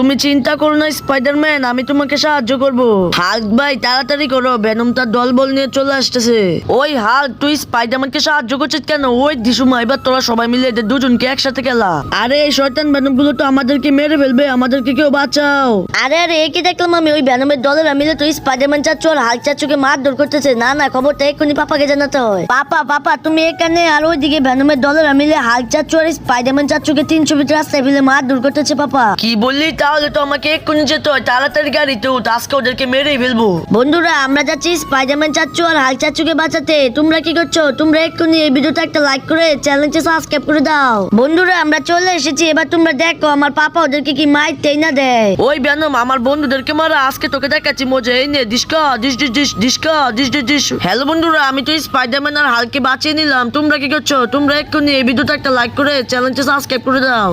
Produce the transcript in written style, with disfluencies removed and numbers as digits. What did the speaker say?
তুমি চিন্তা করো না স্পাইডারম্যান, আমি তোমাকে সাহায্য করব। হাল্ক ভাই তাড়াতাড়ি করো, ভেনম তার দলবল নিয়ে চলে আসতেছে। ওই হাল্ক, তুই স্পাইডারম্যানকে সাহায্য করছিস কেন? ওই দিশুমা, এবার তোরা সবাই মিলে এদের দুজনকে একসাথে খেলা। আরে এই শয়তান ভেনম গুলো তো আমাদেরকে মেরে ফেলবে, আমাদেরকে কেউ বাঁচাও। আরে আরে এ কি দেখলাম আমি, ওই ভেনমের দলের মিলে তুই স্পাইডারম্যান চাচ্ছু আর হাল্ক চাচ্ছুকে মারধর করতেছে। না না, খবরটা এক্ষুনি পাপাকে জানাতে হয়। পাপা তুমি এখানে, আর ওইদিকে ভেনমের দলের মিলে হাল্ক চাচ্ছু আর স্পাইডারম্যান চাচ্ছুকে 300 ফিট রাস্তায় ফেলে মারধর করতেছে পাপা। কি বললি? তাহলে তো আমাকে এক্ষুনি যেতে হয়, তাড়াতাড়ি গাড়িতে উঠ, আজকে ওদেরকে মেরেই ফেলবো। বন্ধুরা আমরা যাচ্ছি স্পাইডারম্যান চাচ্ছু আর হাল্ক চাচ্ছুকে বাঁচাতে। তোমরা কি করছো? তোমরা এক্ষুনি এই ভিডিওটা একটা লাইক করে চ্যানেলটা সাবস্ক্রাইব করে দাও। বন্ধুরা আমরা চলে এসেছি, এবার তোমরা দেখো আমার পাপা ওদেরকে কি মারতেই না দেয়। ওই ভেনম, আমার বন্ধুদেরকে মারা, আজকে তোকে দেখাচ্ছি মজা। এই নে ডিস্কা ডিস ডিস ডিস ডিস্কা ডিস ডিস ডিস। হ্যালো বন্ধুরা, আমি তো স্পাইডারম্যান আর হাল্ককে বাঁচিয়ে নিলাম। তোমরা কি করছো? তোমরা এক্ষুনি এই ভিডিওটা একটা লাইক করে চ্যানেলটা সাবস্ক্রাইব করে দাও।